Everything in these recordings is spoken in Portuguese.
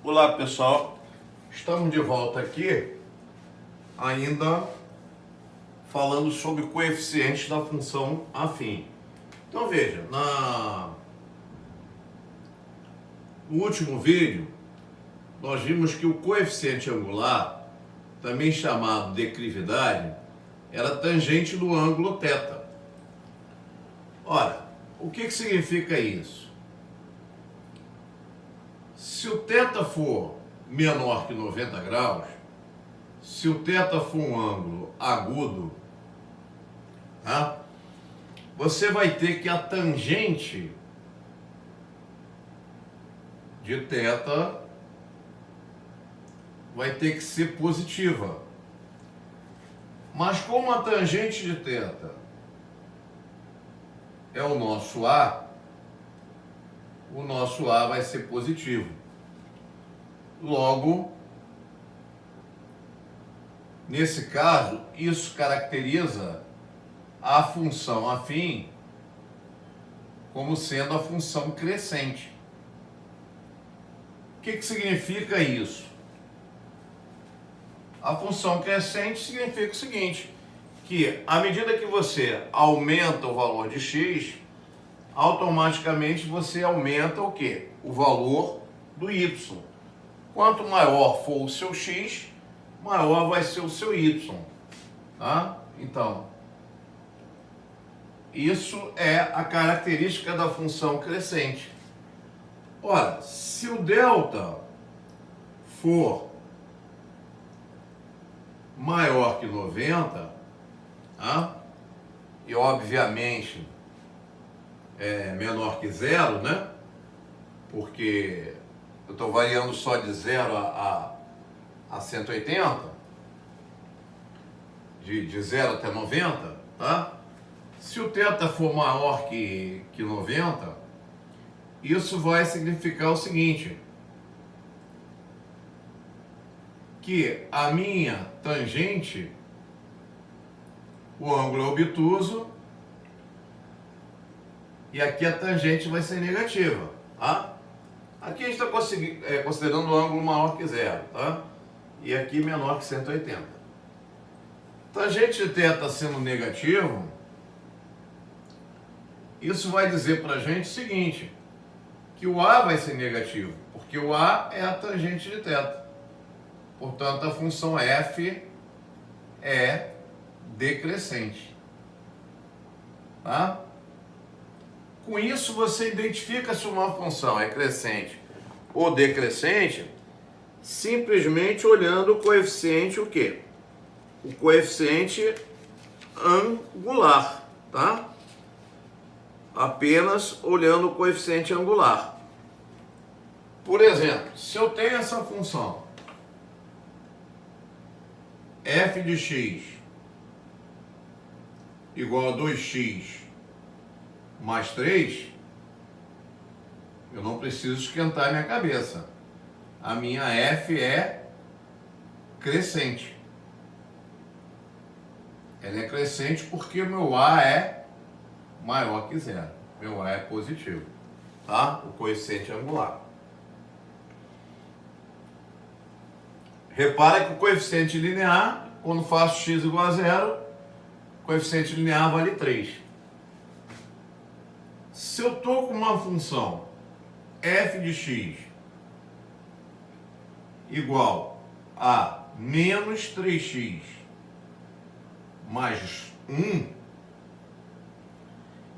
Olá pessoal, estamos de volta aqui, ainda falando sobre coeficientes da função afim. Então veja, no último vídeo, nós vimos que o coeficiente angular, também chamado declividade, era tangente do ângulo θ. Ora, o que significa isso? Se o θ for menor que 90 graus, se o θ for um ângulo agudo, tá? Você vai ter que a tangente de θ vai ter que ser positiva. Mas como a tangente de θ é o nosso A vai ser positivo. Logo, nesse caso, isso caracteriza a função afim como sendo a função crescente. O que significa isso? A função crescente significa o seguinte, que à medida que você aumenta o valor de x, automaticamente você aumenta o quê? O valor do y. Quanto maior for o seu x, maior vai ser o seu y. Tá? Então, isso é a característica da função crescente. Ora, se o delta for maior que 90, tá? E obviamente é menor que zero, né? Porque eu estou variando só de 0 a 180, de 0 até 90, tá? Se o θ for maior que 90, isso vai significar o seguinte, que a minha tangente, o ângulo é obtuso, e aqui a tangente vai ser negativa, tá? Aqui a gente está considerando o ângulo maior que zero, tá? E aqui menor que 180. Tangente de θ sendo negativo, isso vai dizer para a gente o seguinte, que o A vai ser negativo, porque o A é a tangente de θ. Portanto, a função f é decrescente. Tá? Com isso, você identifica se uma função é crescente ou decrescente simplesmente olhando o coeficiente o quê? O coeficiente angular, tá? Apenas olhando o coeficiente angular. Por exemplo, se eu tenho essa função f de x igual a 2x mais 3, eu não preciso esquentar minha cabeça. A minha f é crescente. Ela é crescente porque o meu A é maior que zero. Meu A é positivo, tá? O coeficiente angular. Repara que o coeficiente linear, quando faço x igual a zero, o coeficiente linear vale 3. Se eu estou com uma função f de x igual a menos 3x mais 1,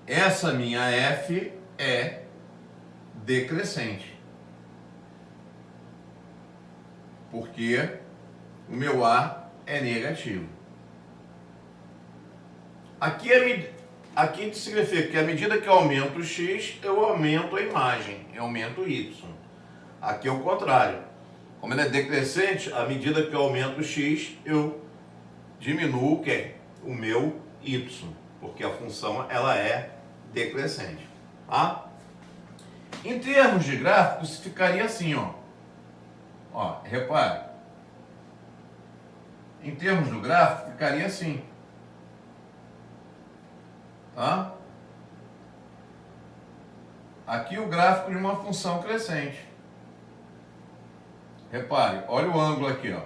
essa minha f é decrescente. Porque o meu A é negativo. Aqui significa que à medida que eu aumento o x, eu aumento a imagem, eu aumento o y. Aqui é o contrário. Como ele é decrescente, à medida que eu aumento o x, eu diminuo o quê? O meu y, porque a função ela é decrescente. Tá? Em termos de gráficos, ficaria assim, ó. Ó, repare. Em termos do gráfico, ficaria assim. Tá? Aqui o gráfico de uma função crescente. repare, olha o ângulo aqui, ó.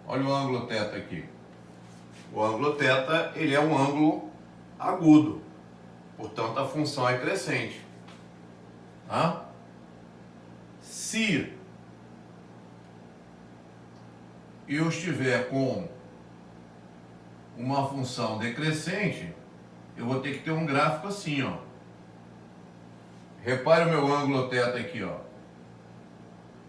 Olha o ângulo θ aqui. O ângulo θ, ele é um ângulo agudo. Portanto, a função é crescente. Tá? Se eu estiver com uma função decrescente, eu vou ter que ter um gráfico assim, ó. Repare o meu ângulo θ aqui, ó.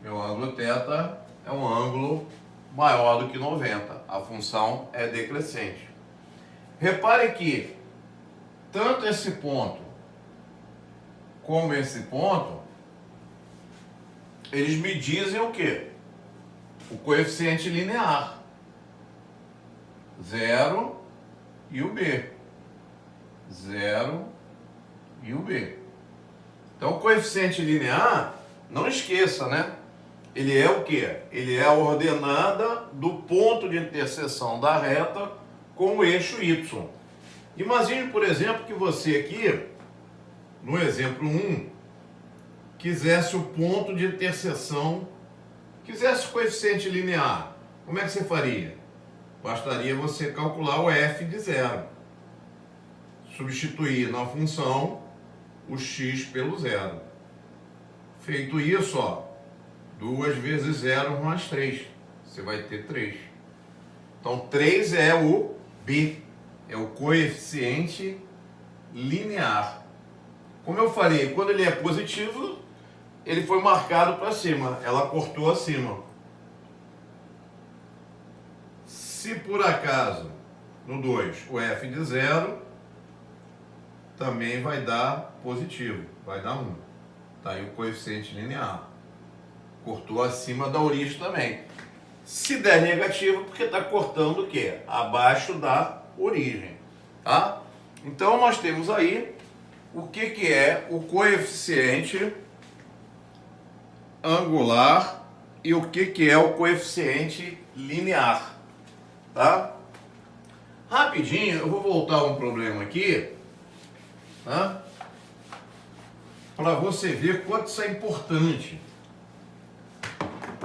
Meu ângulo θ é um ângulo maior do que 90. A função é decrescente. Repare que tanto esse ponto como esse ponto, eles me dizem o quê? O coeficiente linear. 0 e o B. 0 e o B. Então, o coeficiente linear, não esqueça, né? Ele é o quê? Ele é a ordenada do ponto de interseção da reta com o eixo Y. Imagine, por exemplo, que você aqui, no exemplo 1, quisesse o ponto de interseção, quisesse o coeficiente linear. Como é que você faria? Bastaria você calcular o f de 0. Substituir na função o x pelo 0. Feito isso, ó, 2 vezes 0 mais 3. Você vai ter 3. Então, 3 é o B. É o coeficiente linear. Como eu falei, quando ele é positivo, ele foi marcado para cima. Ela cortou acima. Se por acaso, no 2, o f de 0, também vai dar positivo. Vai dar 1. Tá aí o coeficiente linear. Cortou acima da origem também. Se der negativo, porque está cortando o quê? Abaixo da origem. Tá? Então, nós temos aí o que é o coeficiente angular e o que é o coeficiente linear. Tá? Rapidinho, eu vou voltar a um problema aqui, tá? Para você ver quanto isso é importante.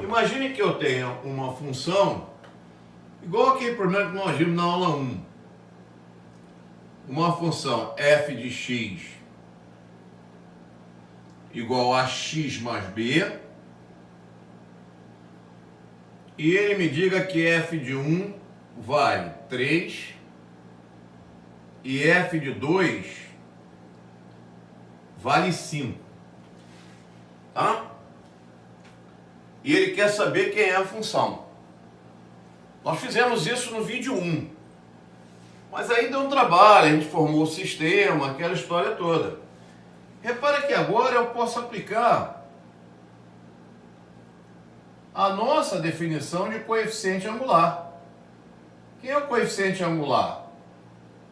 Imagine que eu tenha uma função, igual aquele problema que nós vimos na aula 1. Uma função f de x igual a x mais b, e ele me diga que f de 1 vale 3 e f de 2 vale 5. Tá? E ele quer saber quem é a função. Nós fizemos isso no vídeo 1. Mas aí deu um trabalho, a gente formou o sistema, aquela história toda. Repara que agora eu posso aplicar a nossa definição de coeficiente angular. Quem é o coeficiente angular?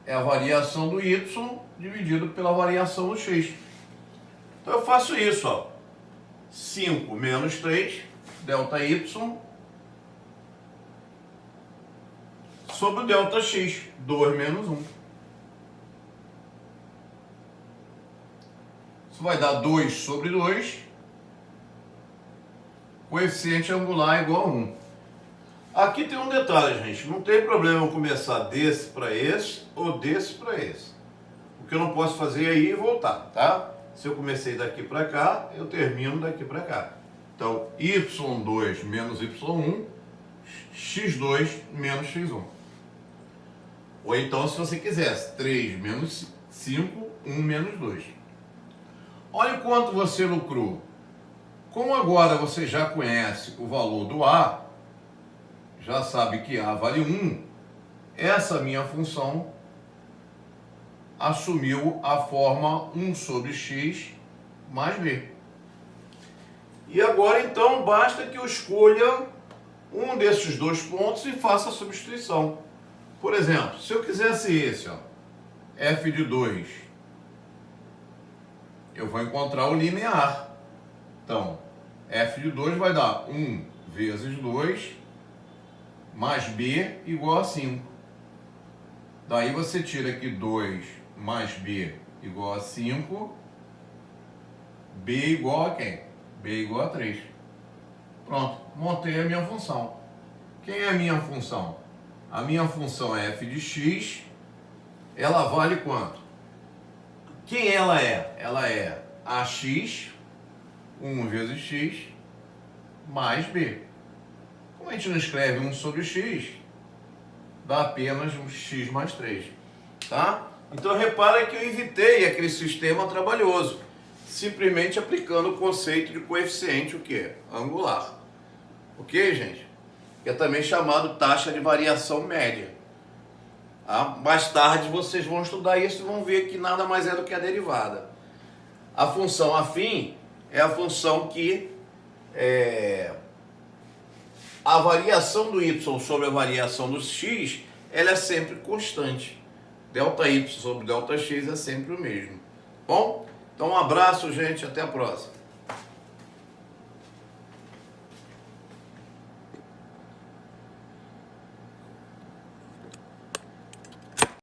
É a variação do y dividido pela variação do x. Então eu faço isso, ó. 5 menos 3, ΔY, sobre o ΔX, 2 menos 1. Isso vai dar 2 sobre 2, coeficiente angular igual a 1. Aqui tem um detalhe, gente. Não tem problema eu começar desse para esse ou desse para esse. O que eu não posso fazer é ir e voltar, tá? Se eu comecei daqui para cá, eu termino daqui para cá. Então, y2 menos y1, x2 menos x1. Ou então, se você quisesse, 3 menos 5, 1 menos 2. Olha quanto você lucrou. Como agora você já conhece o valor do A, já sabe que A vale 1, essa minha função assumiu a forma 1 sobre x mais b. E agora, então, basta que eu escolha um desses dois pontos e faça a substituição. Por exemplo, se eu quisesse esse, ó, f de 2, eu vou encontrar o linear. Então, f de 2 vai dar 1 vezes 2 mais b igual a 5. Daí você tira aqui 2 mais b igual a 5, b igual a quem? B igual a 3. Pronto, montei a minha função. Quem é a minha função? A minha função é f de x, ela vale quanto? Quem ela é? Ela é ax, 1 vezes x, mais b. Como a gente não escreve 1 sobre x, dá apenas um x mais 3. Tá? Então repara que eu evitei aquele sistema trabalhoso, simplesmente aplicando o conceito de coeficiente, o quê? Angular. Ok, gente? Que é também chamado taxa de variação média. Tá? Mais tarde vocês vão estudar isso e vão ver que nada mais é do que a derivada. A função afim é a função que a variação do y sobre a variação do x, ela é sempre constante. Delta y sobre delta x é sempre o mesmo. Bom? Então um abraço, gente, até a próxima.